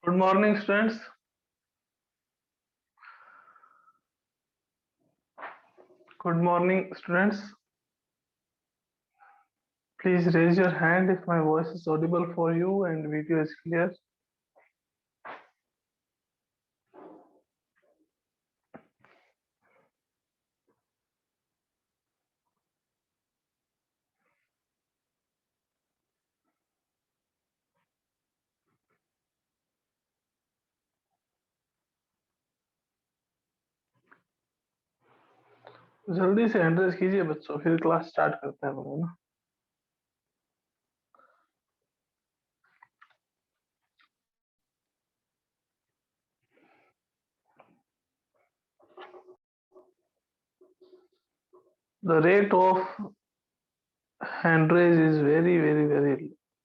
Good morning, students. Good morning, students. Please raise your hand if my voice is audible for you and video is clear. जल्दी से hand raise कीजिए बच्चों, फिर class start करते हैं लोग ना। The rate of hand raise is very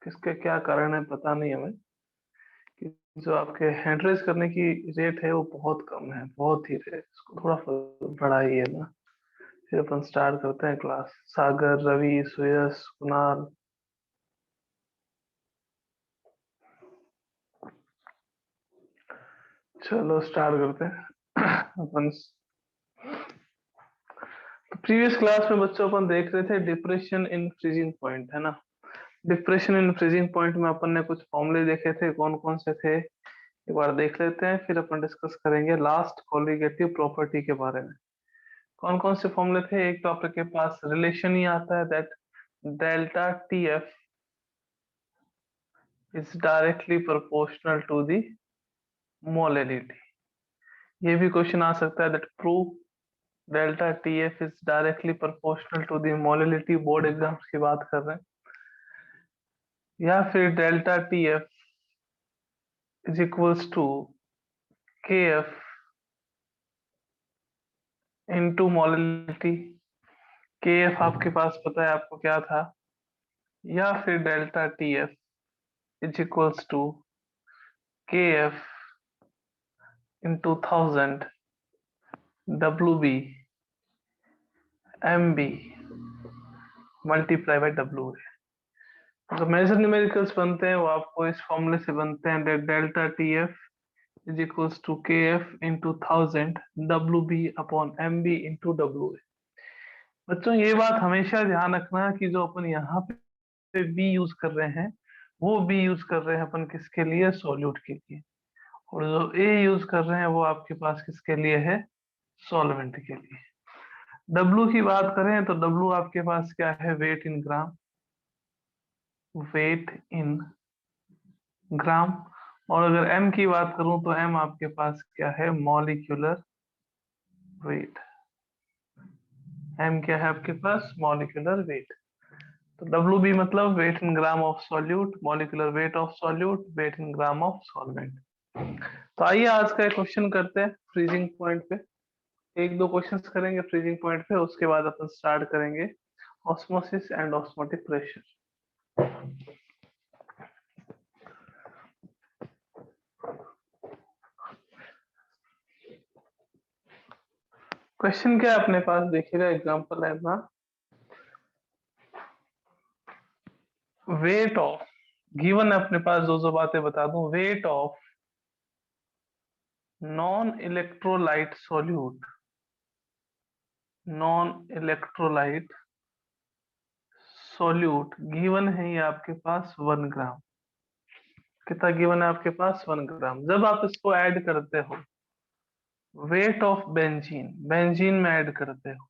किसके क्या कारण है पता नहीं हमें कि जो आपके हैंड रेज करने की रेट है वो बहुत कम है, बहुत ही है। इसको थोड़ा बढ़ाइए ना। फिर अपन स्टार्ट करते हैं क्लास। सागर, रवि, सुयश, कुणाल। चलो स्टार्ट करते हैं अपन। प्रीवियस क्लास में बच्चों अपन देख रहे थे डिप्रेशन इन फ्रीजिंग पॉइंट, है ना। डिप्रेशन इन फ्रीजिंग पॉइंट में अपन ने कुछ फॉर्मूले देखे थे, कौन कौन से थे एक बार देख लेते हैं, फिर अपन डिस्कस करेंगे लास्ट कोलिगेटिव प्रॉपर्टी के बारे में। कौन कौन से फॉर्मूले थे? एक तो आपके पास रिलेशन ही आता है that delta T F is directly proportional to the molality. ये भी क्वेश्चन आ सकता है that prove delta T F is directly proportional to the molality. Board exams की बात कर रहे हैं। या फिर delta T F is equals to K F into molality. K F आपके पास पता है आपको क्या था। या फिर delta T F is equals to K F into 1000 W B M B multiply by W. जो मेजर न्यूमेरिकल्स बनते हैं वो आपको इस फॉर्मूले से बनते हैं, delta T F is equals to K F into 1000 W B upon M B into W. बच्चों ये बात हमेशा ध्यान रखना कि जो अपन यहाँ पे बी यूज कर रहे हैं वो बी यूज कर रहे हैं अपन किसके लिए? सॉल्यूट के लिए। और जो ए यूज कर रहे हैं वो आपके पास किसके लिए है? सॉल्वेंट के लिए। डब्लू की बात करें तो डब्लू आपके पास क्या है? Wait in gram. Wait in ग्राम। और अगर एम की बात करूं तो एम आपके पास क्या है? Molecular weight. एम क्या है आपके पास? Molecular weight. तो डब्ल्यू बी मतलब weight in gram of solute, molecular weight of solute, weight in gram of solvent. तो आइए आज का एक क्वेश्चन करते हैं फ्रीजिंग पॉइंट पे। एक दो क्वेश्चंस करेंगे फ्रीजिंग पॉइंट पे, उसके बाद अपन स्टार्ट करेंगे osmosis and osmotic pressure. Question क्या है अपने पास देखिएगा, एग्जांपल है अपना। वेट ऑफ गिवन है अपने पास, दो बातें बता दूं। Weight of non electrolyte solute, non electrolyte solute given है ये आपके पास 1 ग्राम। कितना गिवन है आपके पास? 1 ग्राम। जब आप इसको ऐड करते हो वेट ऑफ बेंजीन, बेंजीन में ऐड करते हो,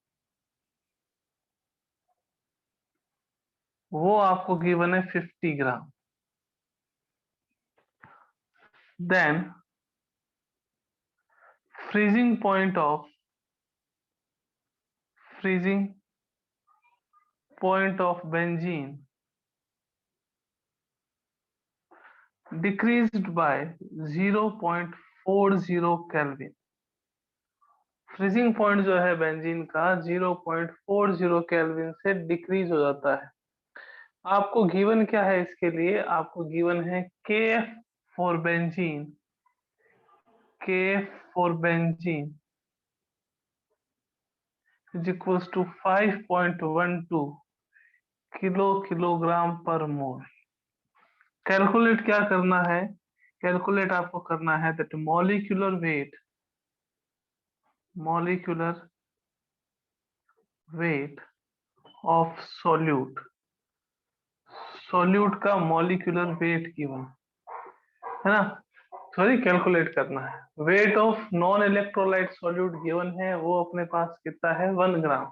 वो आपको गिवन है 50 gram. Then freezing point of freezing point of benzene decreased by 0.40 kelvin. Freezing point जो है बेंजीन का 0.40 केल्विन से डिक्रीज हो जाता है। आपको गिवन क्या है इसके लिए? आपको गिवन है K F for benzene, K F for benzene is equals to 5.12 kilogram per mole. Calculate क्या करना है कैलकुलेट आपको करना है that molecular weight of solute का मॉलिक्यूलर वेट गिवन है ना, सॉरी कैलकुलेट करना है। Weight of non electrolyte solute given है, वो अपने पास कितना है 1 ग्राम।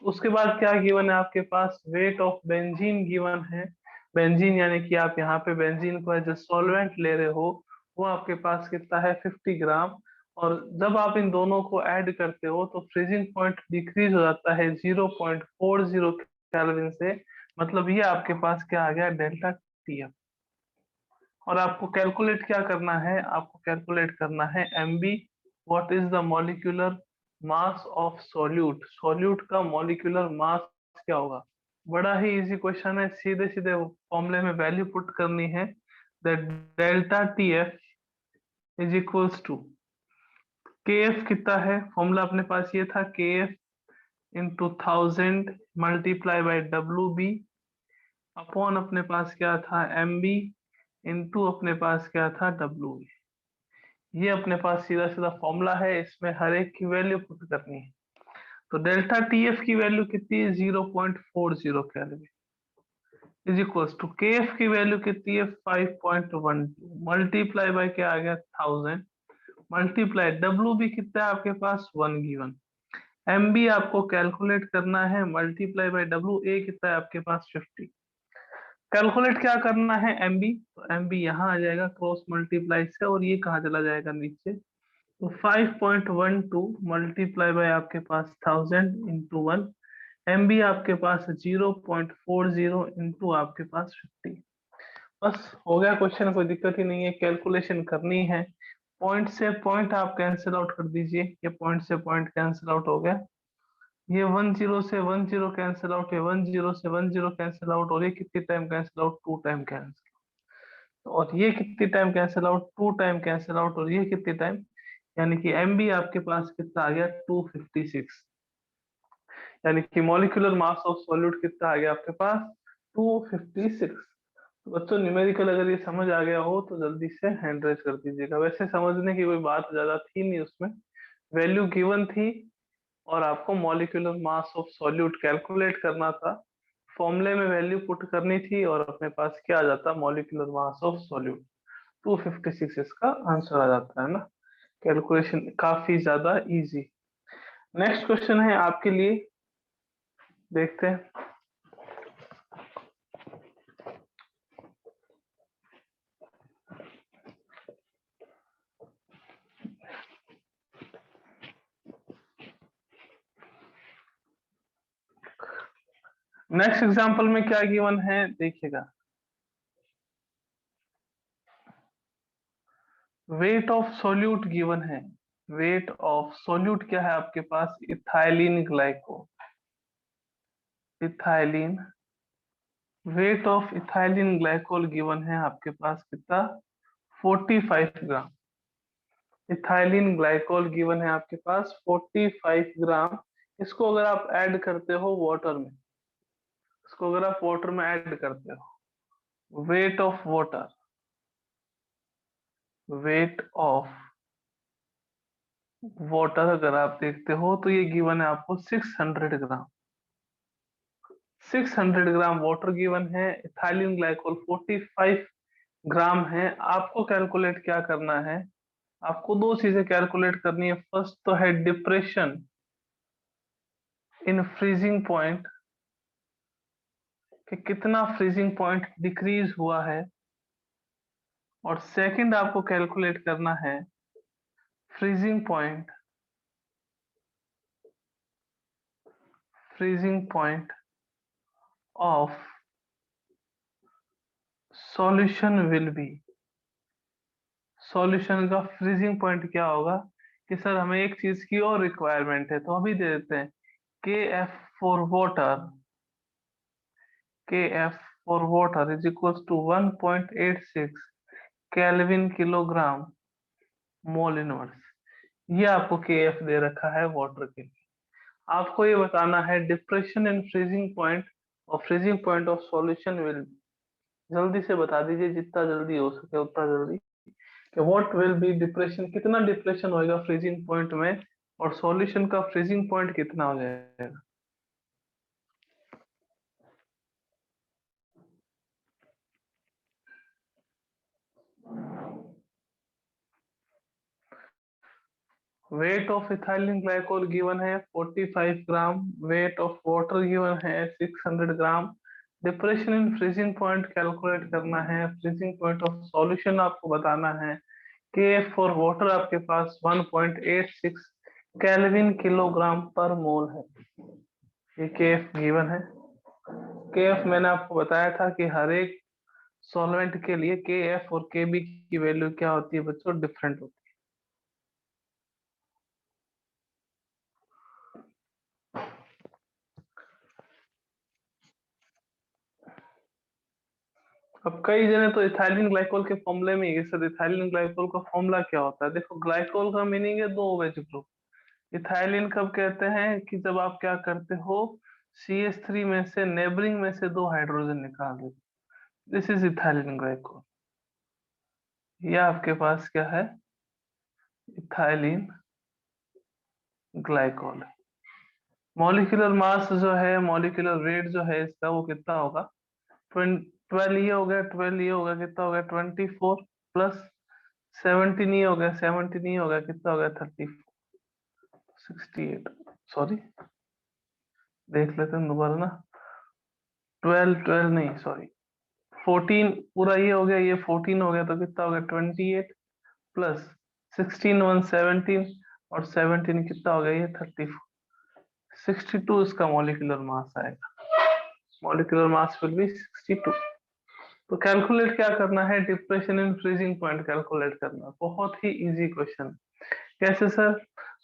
उसके बाद क्या गिवन है आपके पास, वेट ऑफ बेंजीन गिवन है। बेंजीन यानी कि आप यहाँ पे बेंजीन को एज ए सॉल्वेंट ले रहे हो, वो आपके पास कितना है 50 ग्राम। और जब आप इन दोनों को ऐड करते हो तो फ्रीजिंग पॉइंट डिक्रीज हो जाता है 0.40 केल्विन से, मतलब ये आपके पास क्या आ गया डेल्टा टी। और आपको कैलकुलेट क्या करना है, आपको कैलकुलेट करना है MB, what is the molecular mass of solute. Solute का मॉलिक्यूलर मास क्या होगा, बड़ा ही इजी क्वेश्चन है, सीधे सीधे फॉर्मूले में वैल्यू पुट करनी है। That delta T F is equals to K F कितना है, फॉर्मूला अपने पास ये था K F into 1000 multiply by W B upon अपने पास क्या था एम बी इंटू अपने पास क्या था डब्ल्यू। ये अपने पास सीधा सीधा फॉर्मूला है, इसमें हर एक की वैल्यू पुट करनी है। तो डेल्टा टी एफ की वैल्यू कितनी है 0.40 kelvin is equals to K F की वैल्यू कितनी है 5.12 मल्टीप्लाई बाय क्या आ गया 1000 मल्टीप्लाई डब्ल्यू भी कितना है आपके पास 1 गिवन। एम बी आपको कैलकुलेट करना है, मल्टीप्लाई बाय डब्ल्यू ए कितना है आपके पास 50। कैलकुलेट क्या करना है एम बी, तो एम बी यहाँ आ जाएगा क्रॉस मल्टीप्लाई से, और ये कहाँ चला जाएगा नीचे, तो 5.12 मल्टीप्लाई बाय आपके पास 1000 इंटू 1, एम बी आपके पास 0.40 इंटू आपके पास 50। बस हो गया क्वेश्चन, कोई दिक्कत ही नहीं है, कैलकुलेशन करनी है। पॉइंट से पॉइंट आप कैंसिल आउट कर दीजिए, ये पॉइंट से पॉइंट कैंसिल आउट हो गया, ये 10 से 10 कैंसिल आउट, ये 10 से 10 कैंसिल आउट, और ये कितनी time cancel out 2 time cancel, और ये कितनी time cancel out 2 time cancel out, और ये कितनी टाइम, यानी कि एम बी आपके पास कितना आ गया 256, यानी कि मॉलिक्यूलर मास ऑफ सॉल्यूट कितना आ गया आपके पास 256। तो बच्चों न्यूमेरिकल अगर ये समझ आ गया हो तो जल्दी से हैंड रेज कर दीजिएगा, वैसे समझने की कोई बात ज्यादा थी नहीं उसमें, वैल्यू गिवन थी और आपको molecular mass of solute calculate करना था, फॉर्मूले में वैल्यू पुट करनी थी और अपने पास क्या आ जाता मॉलिक्यूलर मास ऑफ सॉल्यूट 256 इसका आंसर आ जाता है ना। कैलकुलेशन काफी ज्यादा इजी। नेक्स्ट क्वेश्चन है आपके लिए, देखते हैं। नेक्स्ट एग्जांपल में क्या गिवन है देखिएगा, वेट ऑफ सॉल्यूट गिवन है। वेट ऑफ सॉल्यूट क्या है आपके पास, ethylene glycol, ethylene, weight of ethylene glycol given है आपके पास कितना 45 ग्राम। इथाइलिन ग्लाइकोल गिवन है आपके पास 45 ग्राम। इसको अगर आप ऐड करते हो वाटर में, इसको अगर आप वाटर में ऐड करते हो, weight of water, wait of water अगर आप देखते हो तो ये गिवन है आपको 600 ग्राम। 600 ग्राम वाटर गिवन है, इथाइलिन ग्लाइकोल 45 ग्राम है। आपको कैलकुलेट क्या करना है, आपको दो चीजें कैलकुलेट करनी है। फर्स्ट तो है डिप्रेशन इन फ्रीजिंग पॉइंट, कि कितना फ्रीजिंग पॉइंट डिक्रीज हुआ है, और सेकंड आपको कैलकुलेट करना है freezing point, freezing point of solution will be, solution का फ्रीजिंग पॉइंट क्या होगा, कि सर हमें एक चीज की और रिक्वायरमेंट है तो अभी दे देते हैं K F for water, K F for water is equal to 1.86 kelvin kilogram mole inverse. ये आपको के एफ दे रखा है वाटर के लिए, आपको ये बताना है डिप्रेशन इन फ्रीजिंग पॉइंट और freezing point of solution will, जल्दी से बता दीजिए जितना जल्दी हो सके उतना जल्दी। कि व्हाट विल बी डिप्रेशन, कितना डिप्रेशन होएगा फ्रीजिंग पॉइंट में, और सॉल्यूशन का फ्रीजिंग पॉइंट कितना हो जाएगा। Weight of ethylene glycol given है 45 gram, weight of water given है 600 gram. Depression in freezing point calculate करना है, फ्रीजिंग पॉइंट ऑफ सॉल्यूशन आपको बताना है। के फॉर वाटर आपके पास 1.86 केल्विन किलोग्राम पर मोल है, ये के गिवन है। के मैंने आपको बताया था कि हर एक सॉल्वेंट के लिए के और के की वैल्यू क्या होती है बच्चों, डिफरेंट होती है। अब कई जने तो इथाइलिन ग्लाइकोल के फॉर्मूले में ये सर, इथाइलिन ग्लाइकोल का फॉर्मूला क्या होता है। देखो ग्लाइकोल का मीनिंग है दो OH ग्रुप। इथाइलिन कब कहते हैं कि जब आप क्या करते हो, CH3 में से, नेबरिंग में से दो हाइड्रोजन निकाल देते, दिस इज इथाइलिन ग्लाइकोल। ये आपके पास क्या है, इथाइलिन ग्लाइकोल। मॉलिक्यूलर मास जो है, मॉलिक्यूलर वेट जो है इसका, वो कितना होगा, 12 ये हो गया, 12 ये हो गया, कितना हो गया 24 प्लस 17 ये हो गया, 17 ये हो गया, कितना हो गया 34, 68। सॉरी देख लेते हैं दोबारा ना, 12 नहीं सॉरी 14 पूरा ये हो गया, ये 14 हो गया, तो कितना हो गया 28 प्लस 16 1 17, और 17 कितना हो गया ये 34, 62 इसका मॉलिक्यूलर मास आएगा। Molecular mass will be 62। तो कैलकुलेट क्या करना है, depression in freezing point calculate करना, बहुत ही इजी क्वेश्चन। कैसे सर,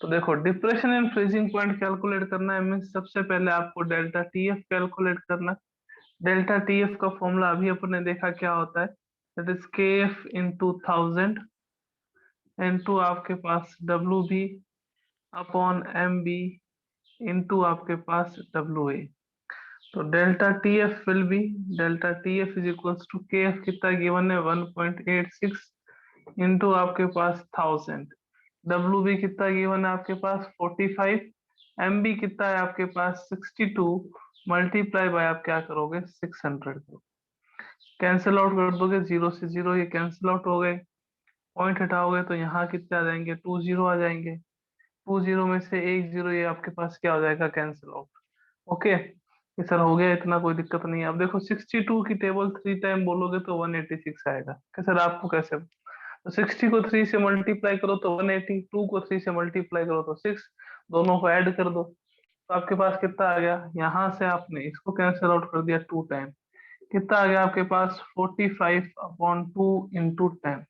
तो देखो depression in freezing point calculate करना है, मीन्स सबसे पहले आपको डेल्टा टीएफ कैलकुलेट करना। डेल्टा टीएफ का फॉर्मूला अभी अपने देखा क्या होता है, that is K F into 1000 into आपके पास W B upon M B into आपके पास डब्ल्यू ए। तो delta T F will be, delta T F is equals to K F कितना गिवन है 1.86 इंटू आपके पास 1000, डब्ल्यू बी कितना गिवन है आपके पास 45, एम बी कितना है आपके पास 62, मल्टीप्लाई बाय आप क्या करोगे 600 को कैंसिल आउट कर दोगे, जीरो से जीरो ये कैंसिल आउट हो गए, पॉइंट हटाओगे तो यहाँ कितने आ जाएंगे, 2 जीरो आ जाएंगे, 2 जीरो में से एक जीरो ये आपके पास क्या हो जाएगा, कैंसिल आउट। ओके, ये सर हो गया, इतना कोई दिक्कत नहीं है। अब देखो 62 की टेबल 3 टाइम बोलोगे तो 186 आएगा, कि सर आपको कैसे, तो 60 को 3 से मल्टीप्लाई करो तो 180, 2 को 3 से मल्टीप्लाई करो तो 6, दोनों को ऐड कर दो तो आपके पास कितना आ गया, यहाँ से आपने इसको कैंसिल आउट कर दिया 2 टाइम, कितना आ गया आपके पास 45 अपॉन 2 इंटू 10,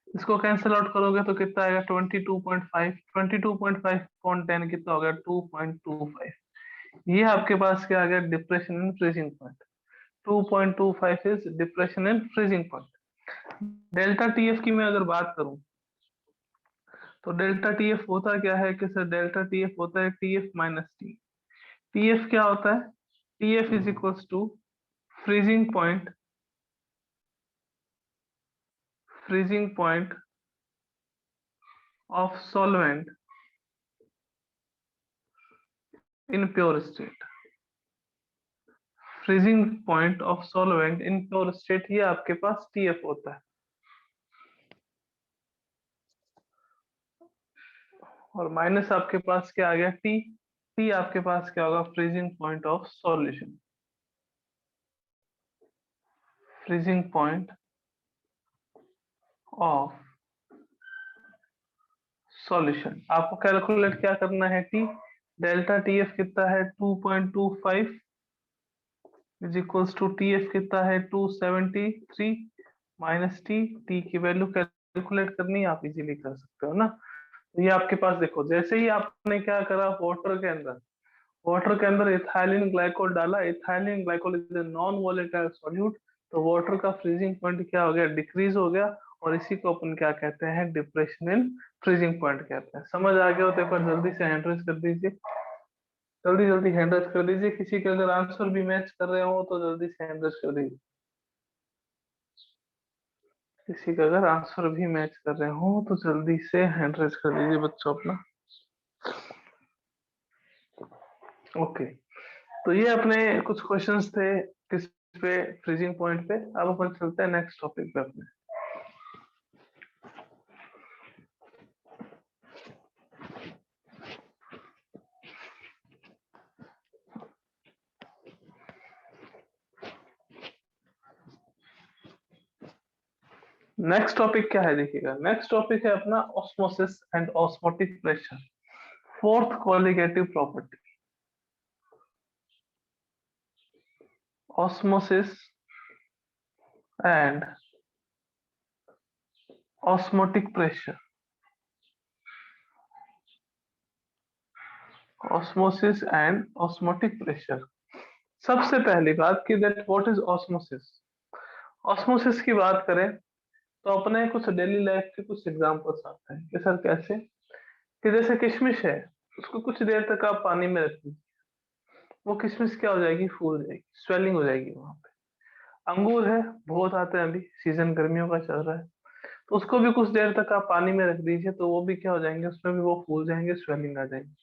इसको कैंसिल आउट करोगे तो कितना आएगा 22.5, 22.5 अपॉन 10 कितना हो गया 2.25। ये आपके पास क्या आ गया, depression in freezing point. 2.25 is depression in freezing point. Delta TF की मैं अगर बात करूं, तो डेल्टा टीएफ होता क्या है कि सर, डेल्टा टीएफ होता है टीएफ माइनस टी। टीएफ क्या होता है, TF is equals to freezing point, freezing point of solvent in pure state, freezing point of solvent in pure state, ये आपके पास टीएफ होता है। और माइनस आपके पास क्या आ गया, टी। टी आपके पास क्या होगा, freezing point of solution, freezing point of solution. आपको कैलकुलेट क्या करना है, टी, डेल्टा टीएफ कितना है 2.25 इज इक्वल्स टू टीएफ कितना है 273 माइनस टी, टी की वैल्यू कैलकुलेट करनी है, आप इजीली कर सकते हो ना। तो ये आपके पास देखो, जैसे ही आपने क्या करा, वाटर के अंदर इथाइलिन ग्लाइकोल डाला, ethylene glycol is a non volatile solute, तो वाटर का फ्रीजिंग पॉइंट क्या हो गया, डिक्रीज हो गया, और इसी को अपन क्या कहते हैं, डिप्रेशन इन फ्रीजिंग पॉइंट कहते हैं। समझ आ गया हो तो एक बार जल्दी से हैंड रेज कर दीजिए, जल्दी जल्दी हैंड रेज कर दीजिए, किसी के अगर आंसर भी मैच कर रहे हो तो जल्दी से हैंड रेज कर दीजिए। किसी का अगर आंसर भी मैच कर रहे हो तो जल्दी से हैंड रेज कर दीजिए बच्चों अपना। ओके, तो ये अपने कुछ क्वेश्चंस थे किस पे, फ्रीजिंग पॉइंट पे। अब अपन चलते हैं नेक्स्ट टॉपिक पे अपने। नेक्स्ट टॉपिक क्या है देखिएगा, नेक्स्ट टॉपिक है अपना osmosis and osmotic pressure, fourth qualitative property. Osmosis and osmotic pressure, osmosis and osmotic pressure. सबसे पहली बात कि that what is osmosis. Osmosis की बात करें तो अपने कुछ डेली लाइफ के कुछ एग्जांपल्स आते हैं कि सर कैसे, कि जैसे किशमिश है, उसको कुछ देर तक आप पानी में रख दीजिए, वो किशमिश क्या हो जाएगी, फूल जाएगी, स्वेलिंग हो जाएगी वहां पे। अंगूर है, बहुत आते हैं, अभी सीजन गर्मियों का चल रहा है, तो उसको भी कुछ देर तक आप पानी में रख दीजिए तो वो भी क्या हो जाएंगे, उसमें भी वो फूल जाएंगे, स्वेलिंग आ जाएगी।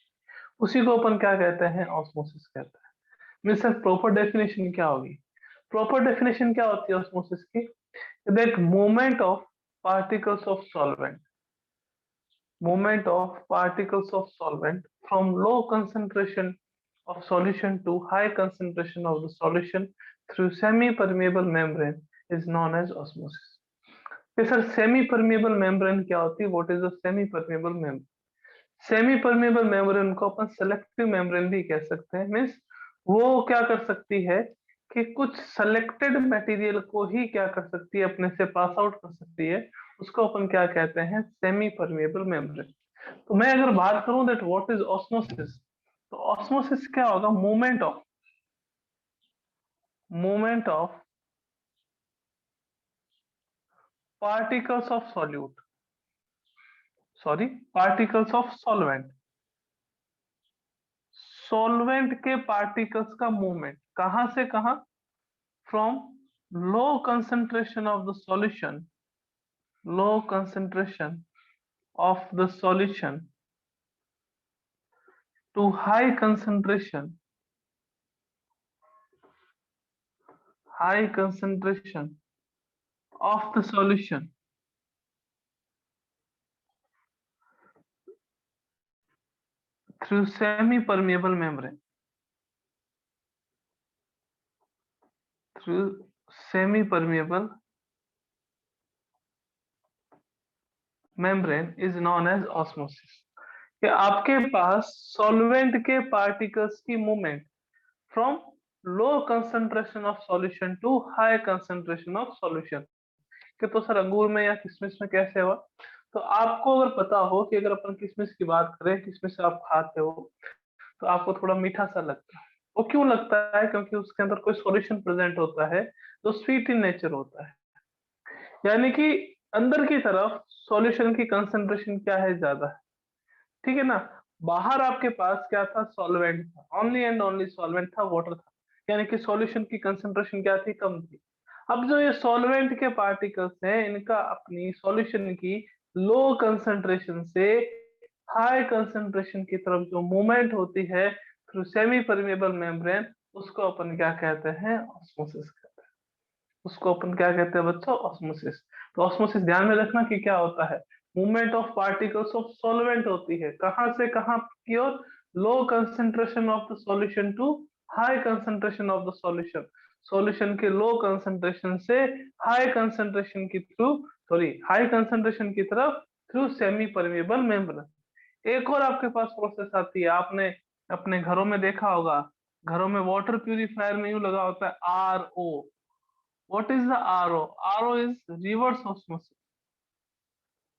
उसी को अपन क्या कहते हैं, ऑस्मोसिस कहते हैं। मीन्स सर प्रॉपर डेफिनेशन क्या होगी, प्रॉपर डेफिनेशन क्या होती है ऑस्मोसिस की, that movement of particles of solvent, movement of particles of solvent from low concentration of solution to high concentration of the solution through semi-permeable membrane is known as osmosis. तो sir semi permeable membrane क्या होती है, what is the semi permeable membrane. Semi permeable membrane को अपन selective membrane भी कह सकते हैं। Means वो क्या कर सकती है कि कुछ सेलेक्टेड मटेरियल को ही क्या कर सकती है, अपने से पास आउट कर सकती है, उसको अपन क्या कहते हैं, सेमी परमिएबल मेम्ब्रेन। तो मैं अगर बात करूं दैट व्हाट इज ऑस्मोसिस, तो ऑस्मोसिस क्या होगा, movement of particles of solute, sorry particles of solvent, solvent के पार्टिकल्स का मूवमेंट कहां से कहां, from low concentration of the solution, low concentration of the solution to high concentration, high concentration of the solution through semi-permeable membrane, through semi-permeable membrane is known as osmosis। कि आपके पास solvent के particles की movement from low concentration of solution to high concentration of solution, कि तो sir अंगूर में या किशमिश में कैसे हुआ। तो आपको अगर पता हो कि अगर अपन किशमिश की बात करें, किशमिश आप खाते हो तो आपको थोड़ा मीठा सा लगता है। वो क्यों लगता है, क्योंकि उसके अंदर कोई सॉल्यूशन प्रेजेंट होता है जो स्वीट इन नेचर होता है, यानी कि अंदर की तरफ सॉल्यूशन की कंसंट्रेशन क्या है, ज्यादा है। ठीक है ना। बाहर आपके पास क्या था, सॉल्वेंट था, ओनली एंड ओनली सॉल्वेंट था, वाटर था, यानी कि सॉल्यूशन की कंसंट्रेशन क्या थी, कम थी। अब जो ये सॉल्वेंट के पार्टिकल्स हैं, इनका अपनी सॉल्यूशन की लो कंसंट्रेशन से हाई कंसंट्रेशन की तरफ जो मूवमेंट होती है थ्रू सेमी परमेबल मेम्ब्रेन, उसको अपन क्या कहते हैं, ऑस्मोसिस कहते हैं। उसको अपन क्या कहते हैं बच्चों, ऑस्मोसिस। तो ऑस्मोसिस ध्यान में रखना कि क्या होता है, movement of particles of solvent होती है, कहां से कहां की ओर, low concentration of the solution to high concentration of the solution, solution के लो कंसंट्रेशन से हाई कंसंट्रेशन की थ्रू, सॉरी हाई कंसंट्रेशन की तरफ थ्रू सेमी परमेबल मेम्ब्रेन। एक और आपके पास प्रोसेस आती है, आपने अपने घरों में देखा होगा, घरों में वाटर प्यूरिफायर में यूं लगा होता है RO। What is the RO, RO is reverse osmosis,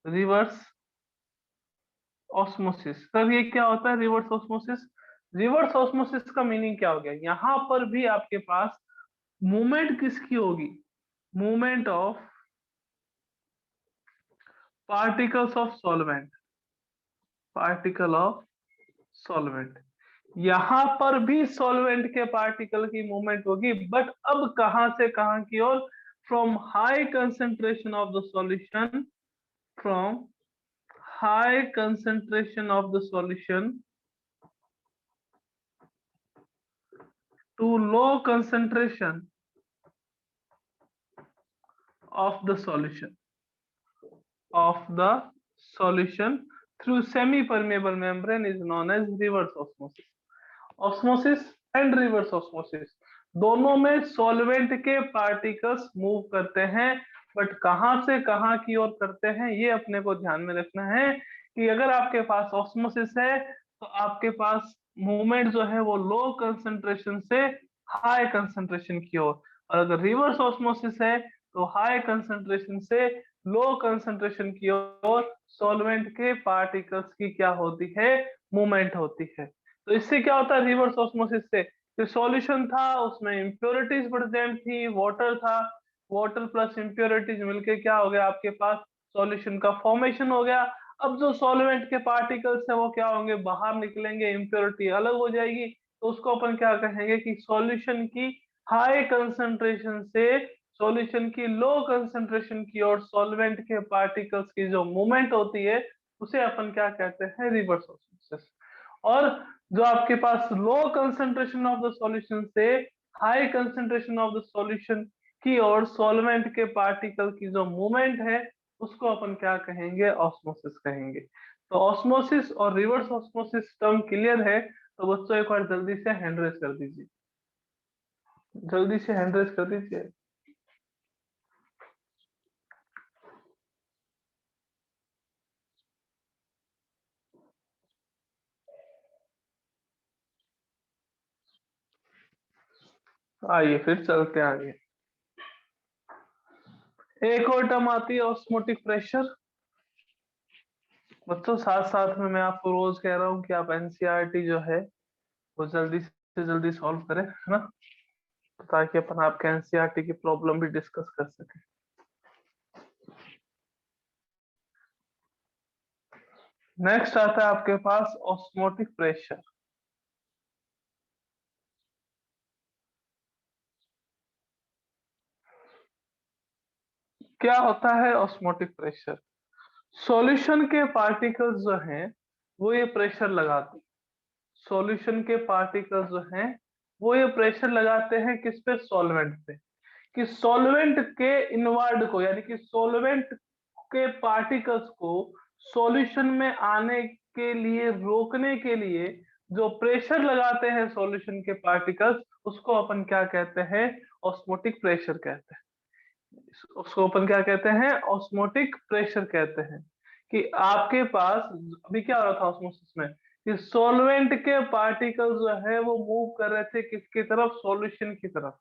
reverse osmosis. Sir ये क्या होता है रिवर्स ऑस्मोसिस, रिवर्स ऑस्मोसिस का मीनिंग क्या हो गया, यहां पर भी आपके पास मूवमेंट किसकी होगी, movement of particles of solvent, particle of solvent, यहां पर भी सॉल्वेंट के पार्टिकल की मूवमेंट होगी, बट अब कहां से कहां की ओर, from high concentration of the solution to low concentration of the solution through semi-permeable membrane is known as reverse osmosis. Osmosis and reverse osmosis दोनों में सॉल्वेंट के पार्टिकल्स मूव करते हैं, बट कहां से कहां की ओर करते हैं ये अपने को ध्यान में रखना है कि अगर आपके पास ऑस्मोसिस है तो आपके पास मूवमेंट जो है वो लो कंसंट्रेशन से हाई कंसंट्रेशन की ओर, और अगर रिवर्स ऑस्मोसिस है तो हाई कंसंट्रेशन से लो कंसंट्रेशन की ओर सॉल्वेंट के पार्टिकल्स की क्या होती है, मूवमेंट होती है। तो इससे क्या होता है रिवर्स ऑस्मोसिस से, जो सॉल्यूशन था उसमें इंप्योरिटीज प्रेजेंट थी, वाटर था, वाटर प्लस इंप्योरिटीज मिलके क्या हो गया आपके पास सॉल्यूशन का फॉर्मेशन हो गया। अब जो सॉल्वेंट के पार्टिकल्स है वो क्या होंगे, बाहर निकलेंगे, इंप्योरिटी अलग हो जाएगी, तो उसको अपन क्या कहेंगे कि सॉल्यूशन की हाई कंसंट्रेशन से सॉल्यूशन की लो कंसंट्रेशन की और सॉल्वेंट के पार्टिकल्स की जो मूवमेंट होती है उसे अपन क्या कहते हैं, रिवर्स ऑस्मोसिस। और जो आपके पास low concentration of the solution से high concentration of the solution की और सॉल्वेंट के पार्टिकल की जो मूवमेंट है उसको अपन क्या कहेंगे, ऑस्मोसिस कहेंगे। तो ऑस्मोसिस और रिवर्स ऑस्मोसिस टर्म क्लियर है, तो बच्चों एक बार जल्दी से हैंड रेस कर दीजिए, जल्दी से हैंड रेस कर दीजिए। आइए फिर चलते हैं आगे। एक और टर्म आती है ऑस्मोटिक प्रेशर। बच्चों साथ साथ में मैं आपको रोज कह रहा हूँ कि आप एनसीईआरटी जो है वो जल्दी से जल्दी सॉल्व करें, है ना, ताकि अपन आपके एनसीईआरटी की प्रॉब्लम भी डिस्कस कर सके। नेक्स्ट आता है आपके पास ऑस्मोटिक प्रेशर। क्या होता है ऑस्मोटिक प्रेशर? सॉल्यूशन के पार्टिकल्स जो हैं वो ये प्रेशर लगाते हैं, सॉल्यूशन के पार्टिकल्स जो हैं वो ये प्रेशर लगाते हैं किस पे, सॉल्वेंट पे, कि सॉल्वेंट के इनवर्ड को यानी कि सॉल्वेंट के पार्टिकल्स को सॉल्यूशन में आने के लिए रोकने के लिए जो प्रेशर लगाते हैं सॉल्यूशन के पार्टिकल्स उसको अपन क्या कहते हैं, ऑस्मोटिक प्रेशर कहते हैं। उसको अपन क्या कहते हैं, ऑस्मोटिक प्रेशर कहते हैं। कि आपके पास अभी क्या हो रहा था ऑस्मोसिस में कि सॉल्वेंट के पार्टिकल्स जो है वो मूव कर रहे थे किसकी तरफ, सॉल्यूशन की तरफ,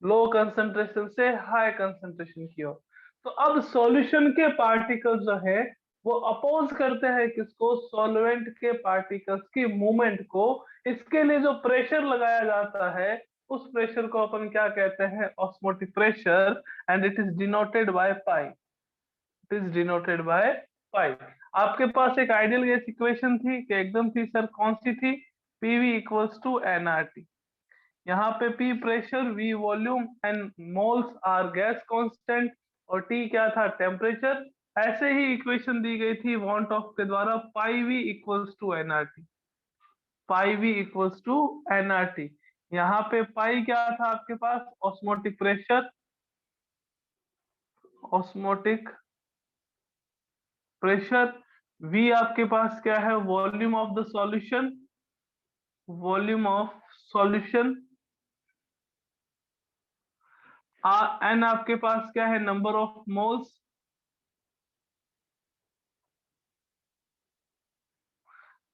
लो कंसंट्रेशन से हाई कंसंट्रेशन की ओर। तो अब सॉल्यूशन के पार्टिकल्स जो है वो अपोज करते हैं किसको, सॉल्वेंट के पार्टिकल्स की मूवमेंट को। इसके लिए जो प्रेशर लगाया जाता है उस प्रेशर को अपन क्या कहते हैं, osmotic pressure, and it is denoted by pi, it is denoted by pi. आपके पास एक आइडियल गैस इक्वेशन थी कि एकदम थी सर, कौन सी थी, पीवी इक्वल्स टू एनआरटी। यहाँ पे P pressure, V volume and moles R gas constant, और T क्या था, टेम्परेचर। ऐसे ही इक्वेशन दी गई थी वॉन टॉप के द्वारा, pi V equals to NRT, pi V equals to NRT. यहाँ पे पाई क्या था आपके पास, osmotic pressure, osmotic pressure, V आपके पास क्या है, volume of the solution, volume of solution, N आपके पास क्या है, नंबर ऑफ मोल्स,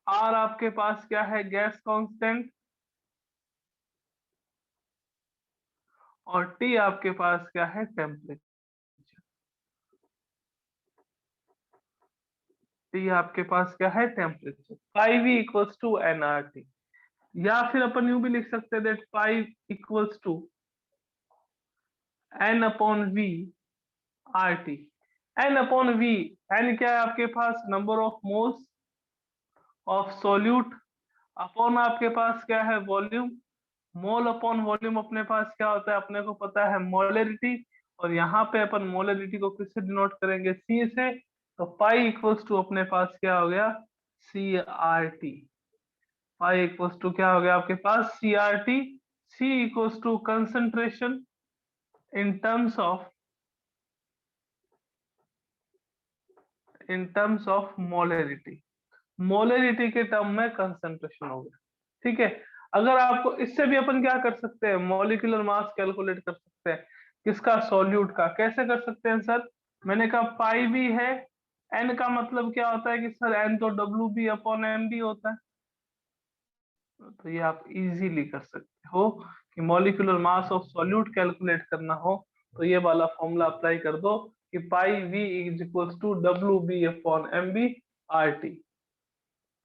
आर आपके पास क्या है, गैस कांस्टेंट, और टी आपके पास क्या है, टेम्परेचर। टी आपके पास क्या है, temperature. Pi V equals to N R T, या फिर अपन यूं भी लिख सकते हैं that pi equals to N upon V R T. N upon V, N क्या है आपके पास, number of moles of solute, upon आपके पास क्या है, वॉल्यूम, मोल अपॉन वॉल्यूम अपने पास क्या होता है, अपने को पता है मोलरिटी, और यहाँ पे अपन मोलरिटी को किससे डिनोट करेंगे, सी से। तो पाई इक्वल्स टू अपने पास क्या हो गया, C R T. Pi equals to क्या हो गया आपके पास, C R T. C equals to concentration in terms of molarity. Molarity के टर्म में कंसंट्रेशन हो गया, ठीक है। अगर आपको इससे भी अपन क्या कर सकते हैं, मॉलिक्यूलर मास कैलकुलेट कर सकते हैं। किसका, सॉल्यूट का। कैसे कर सकते हैं सर, मैंने कहा पाई भी है, एन का मतलब क्या होता है कि सर एन तो W B upon M B होता है। तो ये आप इजीली कर सकते हो कि molecular mass of solute calculate करना हो तो ये वाला फॉर्मूला अप्लाई कर दो कि pi V is equals to W B upon M B R T.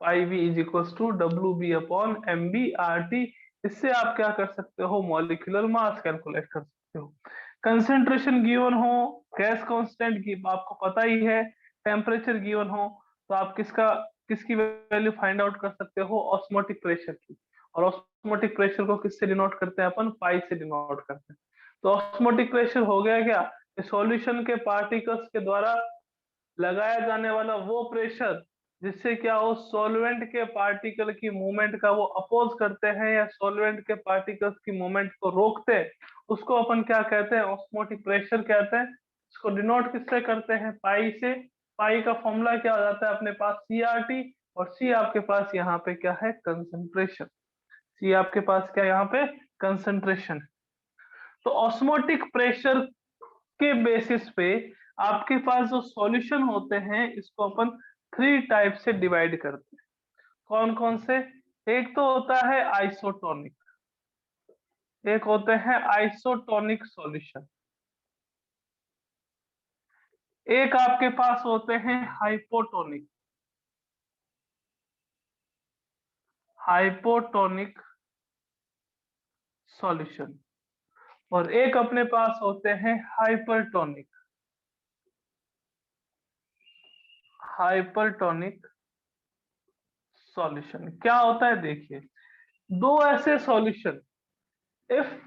Pi V is equals to W B upon M B R T. इससे आप क्या कर सकते हो, मॉलिक्यूलर मास कैलकुलेट कर सकते हो। कंसेंट्रेशन गिवन हो, गैस कांस्टेंट की आपको पता ही है, टेम्परेचर गिवन हो, तो आप किसकी वैल्यू फाइंड आउट कर सकते हो, ऑस्मोटिक प्रेशर की। और ऑस्मोटिक प्रेशर को किससे डिनोट करते हैं अपन, पाई से डिनोट करते हैं। तो ऑस्मोटिक प्रेशर हो गया क्या, सॉल्यूशन के पार्टिकल्स के द्वारा लगाया जाने वाला वो प्रेशर जिससे क्या हो, सॉल्वेंट के पार्टिकल की मूवमेंट का वो अपोज करते हैं या सॉल्वेंट के पार्टिकल्स की मूवमेंट को रोकते हैं, उसको अपन क्या कहते हैं, ऑस्मोटिक प्रेशर कहते हैं। इसको डिनोट किससे करते हैं, पाई से। पाई का फॉर्मूला क्या आ जाता है अपने पास, सी आर टी। और सी आपके पास यहाँ पे क्या है, कंसंट्रेशन। सी आपके पास क्या यहाँ पे, कंसंट्रेशन। तो ऑस्मोटिक प्रेशर के बेसिस पे आपके पास जो सॉल्यूशन होते हैं इसको अपन 3 टाइप से डिवाइड करते हैं। कौन कौन से, एक तो होता है आइसोटोनिक, एक होते हैं आइसोटोनिक सॉल्यूशन, एक आपके पास होते हैं हाइपोटोनिक, हाइपोटोनिक सॉल्यूशन। और एक अपने पास होते हैं हाइपरटोनिक, हाइपरटोनिक सॉल्यूशन। क्या होता है देखिए, दो ऐसे सॉल्यूशन, इफ